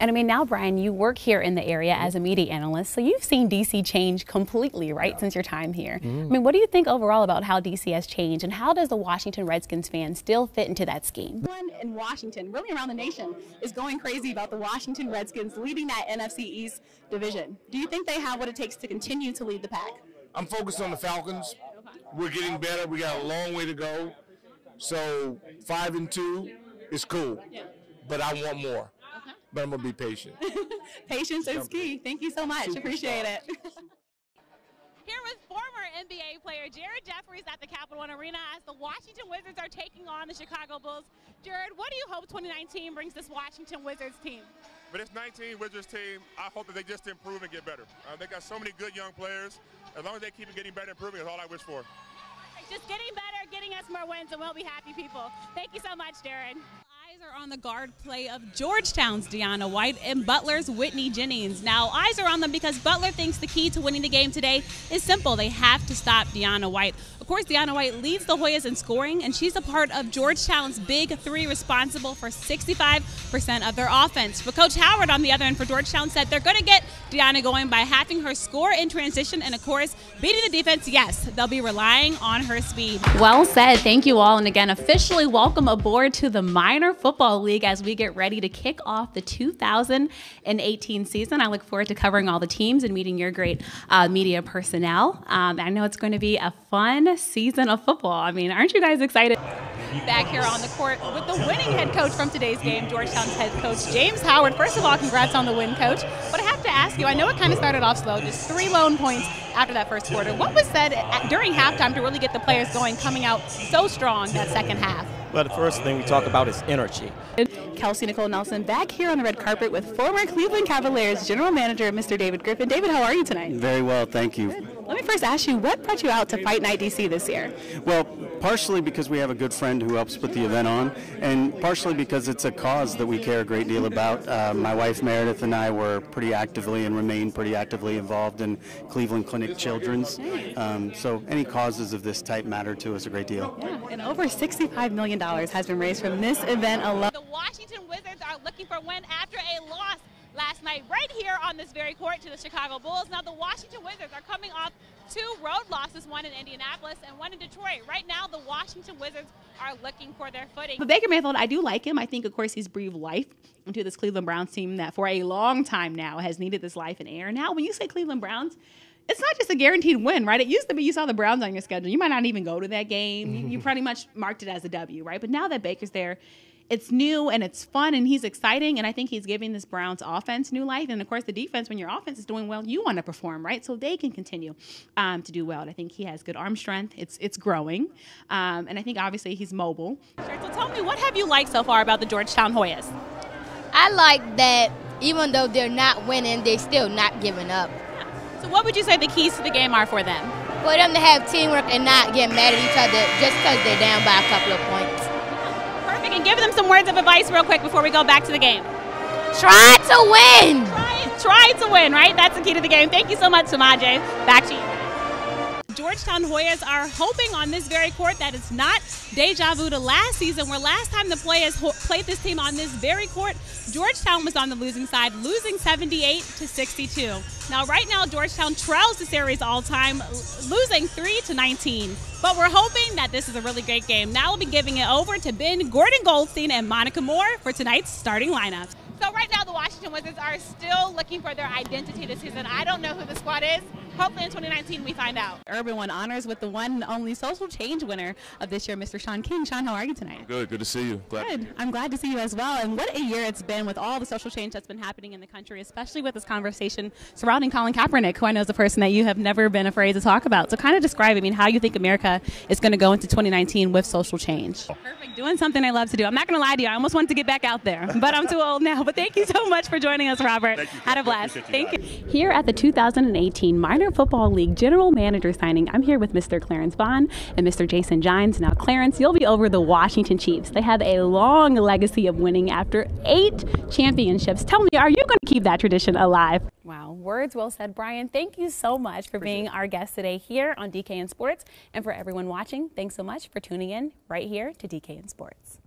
And I mean, now, Brian, you work here in the area as a media analyst, so you've seen DC change completely, right, since your time here. I mean, what do you think overall about how DC has changed, and how does the Washington Redskins fan still fit into that scheme? Everyone in Washington, really around the nation, is going crazy about the Washington Redskins leading that NFC East division. Do you think they have what it takes to continue to lead the pack? I'm focused on the Falcons. We're getting better. We got a long way to go. So 5-2 is cool, but I want more. But I'm going to be patient. Patience is key. Thank you so much. Appreciate it. Here with former NBA player Jared Jeffries at the Capital One Arena as the Washington Wizards are taking on the Chicago Bulls. Jared, what do you hope 2019 brings this Washington Wizards team? For this 19 Wizards team, I hope that they just improve and get better. They got so many good young players. As long as they keep getting better, improving is all I wish for. Just getting better, getting us more wins, and we'll be happy people. Thank you so much, Jared. Eyes are on the guard play of Georgetown's Deanna White and Butler's Whitney Jennings. Now, eyes are on them because Butler thinks the key to winning the game today is simple. They have to stop Deanna White. Of course, Deanna White leads the Hoyas in scoring, and she's a part of Georgetown's Big Three, responsible for 65% of their offense. But Coach Howard, on the other end for Georgetown, said they're going to get Deanna going by having her score in transition and, of course, beating the defense. Yes, they'll be relying on her speed. Well said. Thank you all. And again, officially welcome aboard to the Minor Football League as we get ready to kick off the 2018 season. I look forward to covering all the teams and meeting your great media personnel. I know it's going to be a fun season of football. I mean, aren't you guys excited? Back here on the court with the winning head coach from today's game, Georgetown's head coach James Howard. First of all, congrats on the win, Coach. But I have to ask you, I know it kind of started off slow, just 3 lone points after that first quarter. What was said during halftime to really get the players going, coming out so strong that second half? Well, the first thing we talk about is energy. Kelsey Nicole Nelson back here on the red carpet with former Cleveland Cavaliers general manager, Mr. David Griffin. David, how are you tonight? Very well, thank you. Let me first ask you, what brought you out to Fight Night DC this year? Well, partially because we have a good friend who helps put the event on, and partially because it's a cause that we care a great deal about. My wife Meredith and I were pretty actively and remain pretty actively involved in Cleveland Clinic Children's. So any causes of this type matter to us a great deal. Yeah, and over $65 million has been raised from this event alone. The Washington Wizards are looking for a win after a loss last night right here on this very court to the Chicago Bulls. Now the Washington Wizards are coming off 2 road losses, one in Indianapolis and one in Detroit. Right now the Washington Wizards are looking for their footing. But Baker Mayfield, I do like him. I think, of course, he's breathed life into this Cleveland Browns team that for a long time now has needed this life and air. Now, when you say Cleveland Browns, it's not just a guaranteed win, right? It used to be you saw the Browns on your schedule. You might not even go to that game. You pretty much marked it as a W, right? But now that Baker's there, it's new and it's fun and he's exciting, and I think he's giving this Browns offense new life. And, of course, the defense, when your offense is doing well, you want to perform, right? So they can continue to do well. And I think he has good arm strength. It's growing. And I think, obviously, he's mobile. Sure. So tell me, what have you liked so far about the Georgetown Hoyas? I like that even though they're not winning, they're still not giving up. So what would you say the keys to the game are for them? For them to have teamwork and not get mad at each other just because they're down by a couple of points. Perfect. And give them some words of advice real quick before we go back to the game. Try to win! Try to win, right? That's the key to the game. Thank you so much, Samaje. Back to you. Georgetown Hoyas are hoping on this very court that it's not deja vu to last season, where last time the players played this team on this very court, Georgetown was on the losing side, losing 78-62. Now, right now, Georgetown trails the series all time, losing 3-19. But we're hoping that this is a really great game. Now we'll be giving it over to Ben Gordon Goldstein and Monica Moore for tonight's starting lineup. So right now, the Washington Wizards are still looking for their identity this season. I don't know who the squad is. Hopefully in 2019 we find out. Urban won honors with the one and only social change winner of this year, Mr. Sean King. Sean, how are you tonight? Good to see you. Good. I'm glad to see you as well. And what a year it's been with all the social change that's been happening in the country, especially with this conversation surrounding Colin Kaepernick, who I know is a person that you have never been afraid to talk about. So kind of describe, how you think America is going to go into 2019 with social change. Perfect. Doing something I love to do. I'm not going to lie to you. I almost wanted to get back out there, but I'm too old now. But thank you so much for joining us, Robert. Had a blast. Thank you. Here at the 2018 Minor Football League General Manager signing, I'm here with Mr. Clarence Vaughn and Mr. Jason Gines. Now, Clarence, you'll be over the Washington Chiefs. They have a long legacy of winning after 8 championships. Tell me, are you going to keep that tradition alive? Wow, words well said, Brian. Thank you so much for being our guest today here on DK in Sports. And for everyone watching, thanks so much for tuning in right here to DK in Sports.